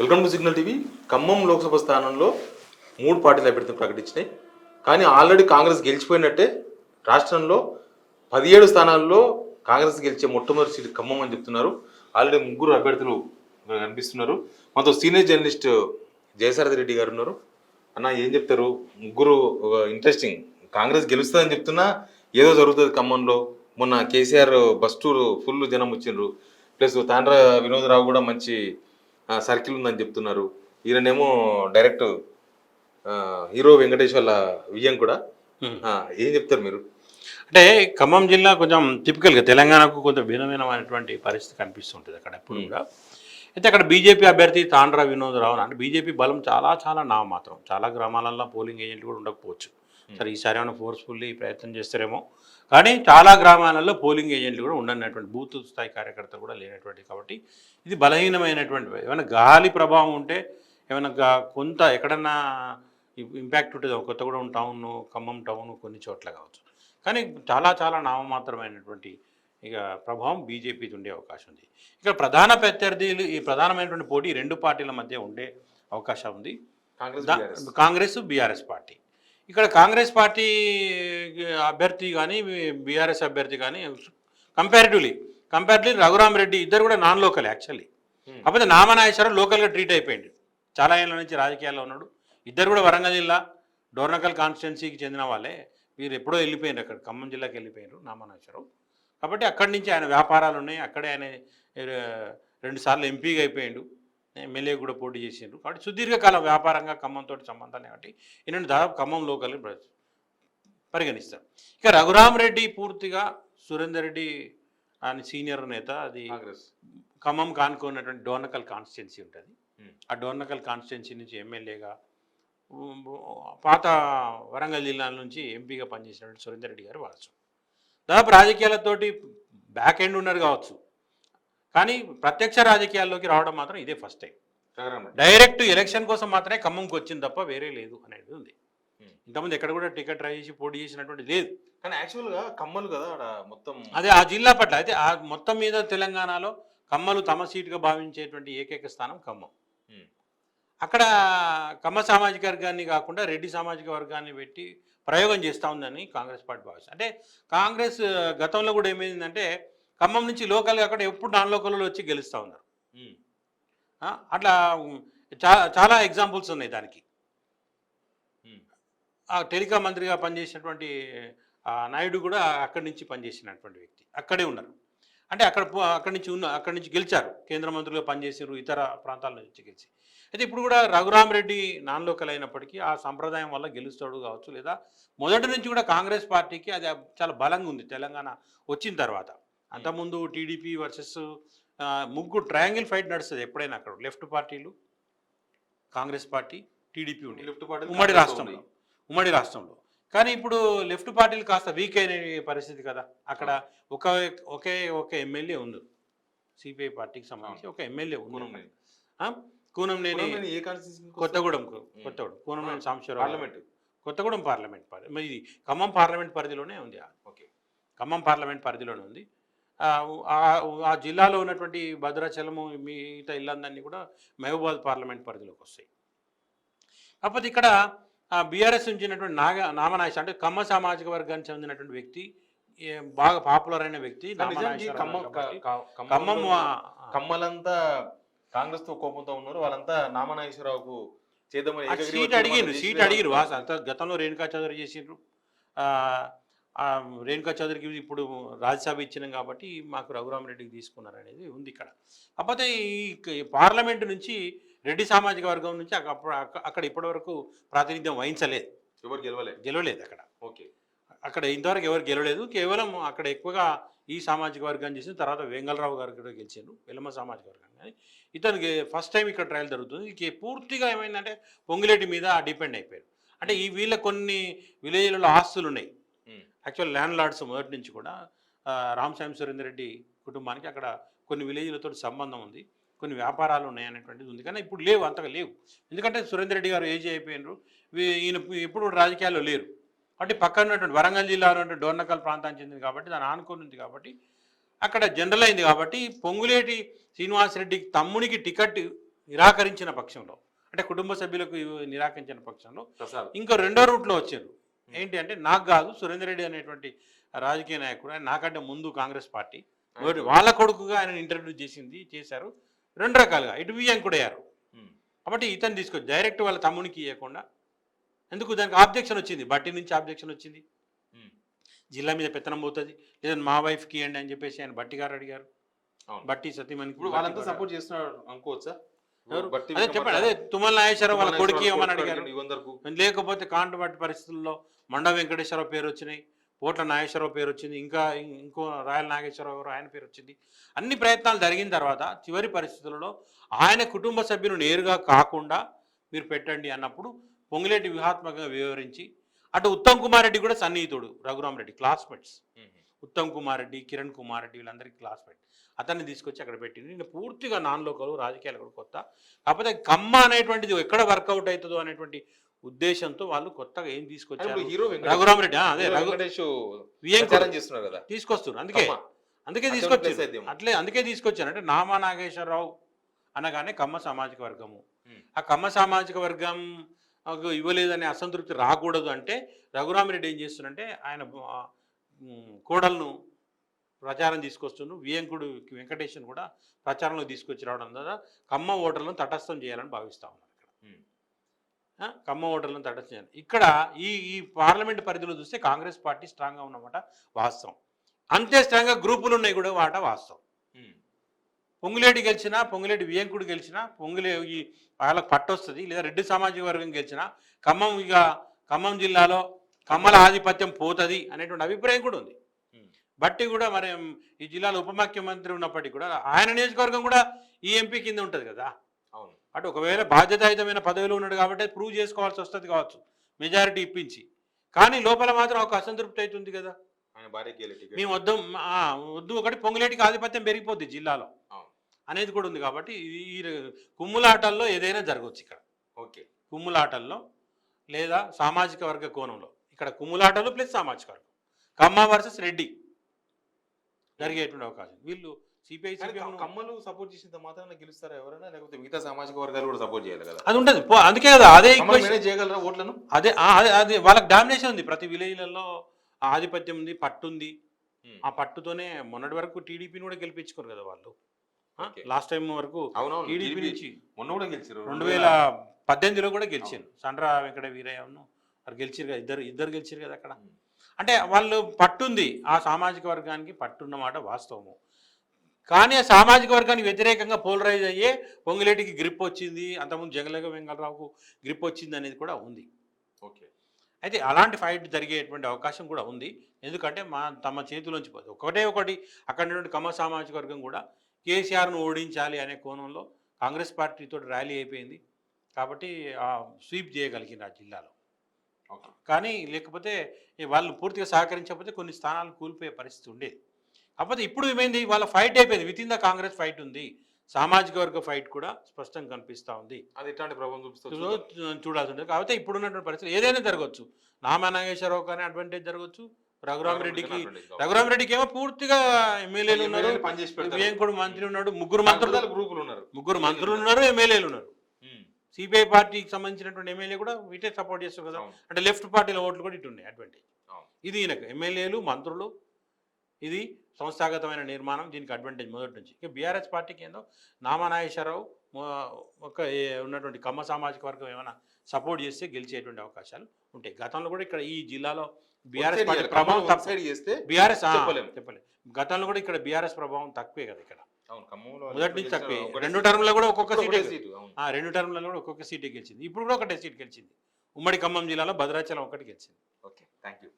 Welcome to signal TV. Khammam Lok Sabha స్థానంలో 3 పార్టీల అభ్యర్థులు ప్రకటించినాయి. కానీ ఆల్రెడీ కాంగ్రెస్ గెలిచిపోయినట్టే. రాష్ట్రంలో 17 స్థానాల్లో కాంగ్రెస్ గెలిచే మొట్టమొదటి సీటు ఖమ్మం అని చెప్తున్నారు. ఆల్రెడీ 3 అభ్యర్థులు కనిపిస్తున్నారు. మనతో సీనియర్ జర్నలిస్ట్ జయసారథి రెడ్డి గారు ఉన్నారు. అన్న, ఏం చెప్తారు? 3 ఇంట్రెస్టింగ్. కాంగ్రెస్ గెలుస్తుందని చెప్తున్నా ఏదో జరుగుతుంది ఖమ్మంలో. మొన్న కేసీఆర్ బస్ టూర్ ఫుల్ జనం వచ్చిండ్రు. ప్లస్ తాండ్ర వినోదరావు కూడా మంచి సర్కిల్ ఉందని చెప్తున్నారు. ఈయననేమో డైరెక్ట్ హీరో వెంకటేష్ వాళ్ళ వియ్యం కూడా. ఏం చెప్తారు మీరు? అంటే ఖమ్మం జిల్లా కొంచెం టిపికల్గా తెలంగాణకు కొంచెం భిన్నమైనటువంటి పరిస్థితి కనిపిస్తుంటుంది అక్కడ ఎప్పుడు కూడా. అయితే అక్కడ బీజేపీ అభ్యర్థి తాండ్ర వినోదరావు అంటే బీజేపీ బలం చాలా నామమాత్రం. చాలా గ్రామాలలో పోలింగ్ ఏజెంట్లు కూడా ఉండకపోవచ్చు. సరే, ఈసారి ఏమైనా ఫోర్స్ఫుల్లీ ప్రయత్నం చేస్తారేమో. కానీ చాలా గ్రామాలలో పోలింగ్ ఏజెంట్లు కూడా ఉండనటువంటి బూత్ స్థాయి కార్యకర్తలు కూడా లేనటువంటి కాబట్టి ఇది బలహీనమైనటువంటి. ఏమైనా గాలి ప్రభావం ఉంటే ఏమైనా కొంత ఎక్కడన్నా ఇంపాక్ట్ ఉంటుంది. కొత్తగూడెం టౌన్, ఖమ్మం టౌన్ కొన్ని చోట్ల కావచ్చు. కానీ చాలా నామమాత్రమైనటువంటి ఇక ప్రభావం బీజేపీది ఉండే అవకాశం ఉంది. ఇక్కడ ప్రధాన ప్రత్యర్థులు ఈ ప్రధానమైనటువంటి పోటీ 2 పార్టీల మధ్య ఉండే అవకాశం ఉంది. Congress BRS party. ఇక్కడ కాంగ్రెస్ పార్టీ అభ్యర్థి కానీ బీఆర్ఎస్ అభ్యర్థి కానీ కంపారిటివ్లీ రఘురామ్ రెడ్డి ఇద్దరు కూడా నాన్ లోకల్ యాక్చువల్లీ. కాకపోతే నామనాగేశ్వరరావు లోకల్గా ట్రీట్ అయిపోయింది. చాలా ఏళ్ళ నుంచి రాజకీయాల్లో ఉన్నాడు. ఇద్దరు కూడా వరంగల్ జిల్లా డోర్నకల్ కాన్స్టిట్యున్సీకి చెందిన వాళ్ళే. వీరు ఎప్పుడో వెళ్ళిపోయినారు, అక్కడ ఖమ్మం జిల్లాకి వెళ్ళిపోయినారు నామనాగేశ్వరరావు. కాబట్టి అక్కడి నుంచి ఆయన వ్యాపారాలు ఉన్నాయి. అక్కడే ఆయన 2 సార్లు ఎంపీగా అయిపోయాడు. ఎమ్మెల్యే కూడా పోటీ చేసిండ్రు. కాబట్టి సుదీర్ఘకాల వ్యాపారంగా ఖమ్మంతో సంబంధాలు కాబట్టి ఈయన దాదాపు ఖమ్మం లోకల్ పరిగణిస్తారు. ఇక రఘురామ్ రెడ్డి పూర్తిగా సురేందర్ రెడ్డి ఆయన సీనియర్ నేత. అది ఖమ్మం కానుకున్నటువంటి డోర్నకల్ కాన్స్టిట్యున్సీ ఉంటుంది. ఆ డోర్నకల్ కాన్స్టిట్యున్సీ నుంచి ఎమ్మెల్యేగా పాత వరంగల్ జిల్లా నుంచి ఎంపీగా పనిచేసినటువంటి సురేందర్ రెడ్డి గారు వారసు. దాదాపు రాజకీయాలతోటి బ్యాక్ ఎండ్ ఉన్నారు కావచ్చు, కానీ ప్రత్యక్ష రాజకీయాల్లోకి రావడం మాత్రం ఇదే ఫస్ట్ టైం. డైరెక్ట్ ఎలక్షన్ కోసం మాత్రమే ఖమ్మంకి వచ్చింది తప్ప వేరే లేదు అనేది ఉంది. ఇంతకుముందు ఎక్కడ కూడా టికెట్ ట్రై చేసి పోటీ చేసినటువంటి లేదు. కానీ యాక్చువల్గా ఖమ్మలు కదా మొత్తం, అదే ఆ జిల్లా పట్ల అయితే ఆ మొత్తం మీద తెలంగాణలో ఖమ్మలు తమ సీటుగా భావించేటువంటి ఏకైక స్థానం ఖమ్మం. అక్కడ కమ్మ సామాజిక వర్గాన్ని కాకుండా రెడ్డి సామాజిక వర్గాన్ని పెట్టి ప్రయోగం చేస్తూ ఉందని కాంగ్రెస్ పార్టీ భావిస్తుంది. అంటే కాంగ్రెస్ గతంలో కూడా ఏమైందంటే ఖమ్మం నుంచి లోకల్గా అక్కడ ఎప్పుడు నాన్ లోకల్లో వచ్చి గెలుస్తూ ఉన్నారు. అట్లా చాలా ఎగ్జాంపుల్స్ ఉన్నాయి దానికి. ఆ టెలికాం మంత్రిగా పనిచేసినటువంటి నాయుడు కూడా అక్కడి నుంచి పనిచేసినటువంటి వ్యక్తి, అక్కడే ఉన్నారు. అంటే అక్కడి నుంచి గెలిచారు. కేంద్ర మంత్రులుగా పనిచేసారు, ఇతర ప్రాంతాల నుంచి గెలిచి. అయితే ఇప్పుడు కూడా రఘురామ్ రెడ్డి నాన్ లోకల్ అయినప్పటికీ ఆ సంప్రదాయం వల్ల గెలుస్తాడు కావచ్చు, లేదా మొదటి నుంచి కూడా కాంగ్రెస్ పార్టీకి అది చాలా బలంగా ఉంది తెలంగాణ వచ్చిన తర్వాత. అంతకుముందు టీడీపీ వర్సెస్ 3 ట్రయాంగిల్ ఫైట్ నడుస్తుంది ఎప్పుడైనా. అక్కడ లెఫ్ట్ పార్టీలు, కాంగ్రెస్ పార్టీ, టీడీపీ ఉండే ఉమ్మడి రాష్ట్రంలో. కానీ ఇప్పుడు లెఫ్ట్ పార్టీలు కాస్త వీక్ అయిన పరిస్థితి కదా. అక్కడ ఒకే ఎమ్మెల్యే ఉంది. సిపిఐ పార్టీకి సంబంధించి ఒక ఎమ్మెల్యే ఉంది, కూనంనేని. కొత్తగూడెం కూనంనేని సాంబశివరావు. కొత్తగూడెం పార్లమెంట్ పరిధి, ఇది ఖమ్మం పార్లమెంట్ పరిధిలోనే ఉంది. ఖమ్మం పార్లమెంట్ పరిధిలోనే ఉంది. ఆ జిల్లాలో ఉన్నటువంటి భద్రాచలము మిగతా ఇల్లందరినీ కూడా మహబూబాద్ పార్లమెంట్ పరిధిలోకి వస్తాయి. కాకపోతే ఇక్కడ బీఆర్ఎస్ ఉంచినటువంటి నామనాగేశ్వర అంటే ఖమ్మ సామాజిక వర్గానికి చెందినటువంటి వ్యక్తి, బాగా పాపులర్ అయిన వ్యక్తి. ఖమ్మలంతా కాంగ్రెస్ తో కోపంతో ఉన్నారు. వాళ్ళంతా నామనాగేశ్వరరావుకు చేద్దామని సీట్ అడిగిరు. గతంలో రేణుకా చౌదరి చేసిండ్రు. రేణుకా చౌదరికి ఇప్పుడు రాజ్యసభ ఇచ్చినాం కాబట్టి మాకు రఘురామ్ రెడ్డికి తీసుకున్నారు అనేది ఉంది ఇక్కడ. కాకపోతే ఈ పార్లమెంటు నుంచి రెడ్డి సామాజిక వర్గం నుంచి అక్కడ ఇప్పటివరకు ప్రాతినిధ్యం వహించలేదు. ఎవరు గెలవలేదు అక్కడ. ఓకే, అక్కడ ఇంతవరకు ఎవరు గెలవలేదు. కేవలం అక్కడ ఎక్కువగా ఈ సామాజిక వర్గాన్ని చేసిన తర్వాత వెంగళరావు గారు కూడా గెలిచారు, వెలమ సామాజిక వర్గం. కానీ ఇతనికి ఫస్ట్ టైం ఇక్కడ ట్రయల్ జరుగుతుంది. పూర్తిగా ఏమైందంటే పొంగులేటి మీద డిపెండ్ అయిపోయారు. అంటే వీళ్ళ కొన్ని విలేజ్లలో ఆస్తులు ఉన్నాయి. యాక్చువల్ ల్యాండ్ లార్డ్స్ మొదటి నుంచి కూడా రామసామి సురేందర్ రెడ్డి కుటుంబానికి అక్కడ కొన్ని విలేజ్లతో సంబంధం ఉంది, కొన్ని వ్యాపారాలు ఉన్నాయనేటువంటిది ఉంది. కానీ ఇప్పుడు లేవు, అంతగా లేవు. ఎందుకంటే సురేందర్ రెడ్డి గారు ఏజ్ అయిపోయినారు. ఈయన ఎప్పుడు రాజకీయాల్లో లేరు. కాబట్టి పక్కన ఉన్నటువంటి వరంగల్ జిల్లా ఉన్నటువంటి డోర్నకల్ ప్రాంతానికి చెందింది కాబట్టి, దాని ఆనుకొని ఉంది కాబట్టి అక్కడ జనరల్ అయింది. కాబట్టి పొంగులేటి శ్రీనివాసరెడ్డి తమ్మునికి టికెట్ నిరాకరించిన పక్షంలో, అంటే కుటుంబ సభ్యులకు నిరాకరించిన పక్షంలో ప్రసాద్ ఇంకో రెండో రూట్లో వచ్చారు. ఏంటి అంటే నాకు కాదు, సురేందర్ రెడ్డి అనేటువంటి రాజకీయ నాయకుడు, ఆయన నాకంటే ముందు కాంగ్రెస్ పార్టీ వాళ్ళ కొడుకుగా ఆయన ఇంట్రడ్యూస్ చేశారు. రెండు రకాలుగా ఇటు వియ్యంకుడయ్యారు. కాబట్టి ఇతను తీసుకొచ్చి డైరెక్ట్ వాళ్ళ తమ్మునికి ఇవ్వకుండా, ఎందుకు దానికి ఆబ్జెక్షన్ వచ్చింది, బట్టి నుంచి ఆబ్జెక్షన్ వచ్చింది, జిల్లా మీద పెత్తనం పోతుంది, లేదంటే మా వైఫ్కి ఇవ్వండి అని చెప్పేసి ఆయన బట్టి గారు అడిగారు. బట్టి సతీమణికి ఇప్పుడు వాళ్ళంతా సపోర్ట్ చేస్తున్నారు అనుకోవచ్చా? అదే చెప్పండి, అదే తుమ్మల నాగేశ్వరరావు వాళ్ళ కొడుకు ఇవ్వమని అడిగారు. లేకపోతే కాంటుబట్టి పరిస్థితుల్లో మండ వెంకటేశ్వరరావు పేరు వచ్చినాయి, పోట్ల నాగేశ్వరరావు పేరు వచ్చింది, ఇంకో రాయల నాగేశ్వరరావు గారు ఆయన పేరు వచ్చింది. అన్ని ప్రయత్నాలు జరిగిన తర్వాత చివరి పరిస్థితులలో ఆయన కుటుంబ సభ్యులు నేరుగా కాకుండా మీరు పెట్టండి అన్నప్పుడు పొంగులేటి వ్యూహాత్మకంగా వివరించి, అటు ఉత్తమ్ కుమార్ రెడ్డి కూడా సన్నిహితుడు, రఘురామ్ రెడ్డి క్లాస్మేట్స్, ఉత్తమ్ కుమార్ రెడ్డి, కిరణ్ కుమార్ రెడ్డి వీళ్ళందరికీ క్లాస్మేట్, అతన్ని తీసుకొచ్చి అక్కడ పెట్టింది. నేను పూర్తిగా నాన్ లోకల్, రాజకీయాలు కూడా కొత్త, కాకపోతే కమ్మ అనేటువంటిది ఎక్కడ వర్కౌట్ అవుతుందో అనేటువంటి ఉద్దేశంతో వాళ్ళు కొత్తగా ఏం తీసుకొచ్చారు, రఘురామ్ రెడ్డి అదే తీసుకొస్తున్నారు. అందుకే తీసుకొచ్చారు, అందుకే తీసుకొచ్చారు. అంటే నామా నాగేశ్వరరావు అనగానే కమ్మ సామాజిక వర్గము, ఆ కమ్మ సామాజిక వర్గం ఇవ్వలేదనే అసంతృప్తి రాకూడదు అంటే రఘురామిరెడ్డి ఏం చేస్తున్నారంటే ఆయన కోడలను ప్రచారం తీసుకొస్తున్నాడు, వియంకుడు వెంకటేశ్వర కూడా ప్రచారంలో తీసుకొచ్చి రావడం ద్వారా కమ్మ ఓటర్లను తటస్థం చేయాలని భావిస్తూ ఉన్నారు. ఇక్కడ కమ్మ ఓటర్లను తటస్థం చేయాలి. ఇక్కడ ఈ పార్లమెంట్ పరిధిలో చూస్తే కాంగ్రెస్ పార్టీ స్ట్రాంగ్గా ఉన్నమాట వాస్తవం, అంతే స్ట్రాంగ్గా గ్రూపులు ఉన్నాయి కూడా వాట వాస్తవం. పొంగులేటి గెలిచినా, పొంగులేటి వియంకుడు గెలిచినా ఈ వాళ్ళకి పట్టొస్తుంది, లేదా రెడ్డి సామాజిక వర్గం గెలిచినా ఖమ్మం జిల్లాలో కమ్మల ఆధిపత్యం పోతుంది అనేటువంటి అభిప్రాయం కూడా ఉంది. బట్టి కూడా మరి ఈ జిల్లాలో ఉప ముఖ్యమంత్రి ఉన్నప్పటికీ కూడా ఆయన నియోజకవర్గం కూడా ఈ ఎంపీ కింద ఉంటుంది కదా. అవును, అటు ఒకవేళ బాధ్యతాయుతమైన పదవిలో ఉన్నాడు కాబట్టి ప్రూవ్ చేసుకోవాల్సి వస్తుంది కావచ్చు మెజారిటీ ఇప్పించి, కానీ లోపల మాత్రం ఒక అసంతృప్తి అవుతుంది కదా. మేము వద్దు ఒకటి పొంగులేటికి ఆధిపత్యం పెరిగిపోద్ది జిల్లాలో అనేది కూడా ఉంది. కాబట్టి ఈ కుమ్ములాటల్లో ఏదైనా జరగవచ్చు ఇక్కడ. ఓకే, కుమ్ములాటల్లో లేదా సామాజిక వర్గ కోణంలో ఇక్కడ కుమ్ములాటలు ప్లస్ సామాజిక వర్గం, కమ్మ వర్సెస్ రెడ్డి జరిగేటువంటి అవకాశం. వీళ్ళు సిపిఐ కమ్మలు సపోర్ట్ చేసినంత మాత్రం గెలుస్తారా ఎవరైనా, లేకపోతే మిగతా సామాజిక వర్గాలు కూడా సపోర్ట్ చేయాలి కదా. అది ఉంటుంది, అందుకే కదా అదే చేయగలరా ఓట్లను. అదే వాళ్ళకి డామినేషన్ ఉంది, ప్రతి విలేజ్లలో ఆధిపత్యం ఉంది, పట్టు ఉంది. ఆ పట్టుతోనే మొన్నటి వరకు టీడీపీని కూడా గెలిపించుకోరు కదా వాళ్ళు. లాస్ట్ టైం వరకు టీడీపీ నుంచి మొన్న కూడా గెలిచారు, 2018లో కూడా గెలిచారు. సండ్ర వెంకట వీరయ్యను వారు గెలిచారు కదా, ఇద్దరు గెలిచారు కదా అక్కడ. అంటే వాళ్ళు పట్టుంది, ఆ సామాజిక వర్గానికి పట్టున్నమాట వాస్తవము. కానీ ఆ సామాజిక వర్గానికి వ్యతిరేకంగా పోలరైజ్ అయ్యే పొంగులేటికి గ్రిప్ వచ్చింది, అంతకుముందు జగలగ వెంకటరావుకు గ్రిప్ వచ్చింది అనేది కూడా ఉంది. ఓకే, అయితే అలాంటి ఫైట్ జరిగేటువంటి అవకాశం కూడా ఉంది. ఎందుకంటే తమ చేతిలోంచి పోదు. ఒకటి అక్కడ ఉన్నటువంటి కమ్మ సామాజిక వర్గం కూడా కేసీఆర్ను ఓడించాలి అనే కోణంలో కాంగ్రెస్ పార్టీతో ర్యాలీ అయిపోయింది కాబట్టి స్వీప్ చేయగలిగింది ఆ జిల్లాలో. కానీ లేకపోతే వాళ్ళు పూర్తిగా సహకరించకపోతే కొన్ని స్థానాలు కూలిపోయే పరిస్థితి ఉండేది. కాకపోతే ఇప్పుడు ఏమైంది, వాళ్ళ ఫైట్ అయిపోయింది, with in the Congress fight ఉంది, సామాజిక వర్గ ఫైట్ కూడా స్పష్టంగా కనిపిస్తూ ఉంది. అది ఎట్లాంటి ప్రభావం చూడాల్సి ఉంటుంది. కాకపోతే ఇప్పుడు ఉన్నటువంటి పరిస్థితి ఏదైనా జరగవచ్చు. నామా నాగేశ్వరరావు కానీ అడ్వాంటేజ్ జరగవచ్చు, రఘురామిరెడ్డికి ఏమో పూర్తిగా ఎమ్మెల్యేలు ఉన్నారు, వియంకుడు మంత్రి ఉన్నాడు, ముగ్గురు మంత్రులు ఉన్నారు, ఎమ్మెల్యేలు ఉన్నారు. సిపిఐ పార్టీకి సంబంధించినటువంటి ఎమ్మెల్యే కూడా వీటే సపోర్ట్ చేస్తారు కదా. అంటే లెఫ్ట్ పార్టీల ఓట్లు కూడా ఇటు ఉన్నాయి అడ్వాంటేజ్. ఇది ఈయనకు ఎమ్మెల్యేలు, మంత్రులు, ఇది సంస్థాగతమైన నిర్మాణం, దీనికి అడ్వాంటేజ్ మొదటి నుంచి. ఇక బీఆర్ఎస్ పార్టీకి ఏందో నామా నాగేశ్వరరావు ఉన్నటువంటి కమ్మ సామాజిక వర్గం ఏమైనా సపోర్ట్ చేస్తే గెలిచేటువంటి అవకాశాలు ఉంటాయి. గతంలో కూడా ఇక్కడ ఈ జిల్లాలో బీఆర్ఎస్ పార్టీ ప్రభావం చెప్పలేదు. గతంలో కూడా ఇక్కడ బీఆర్ఎస్ ప్రభావం తక్కువే కదా ఇక్కడ, మొదటి నుంచి తక్కువే. 2 టర్మ్లో కూడా ఒక్కొక్క సీటే గెలిచింది. ఇప్పుడు కూడా ఒకటే సీట్ గెలిచింది. ఉమ్మడి ఖమ్మం జిల్లాలో భద్రాచలం ఒకటి గెలిచింది. Okay, thank you.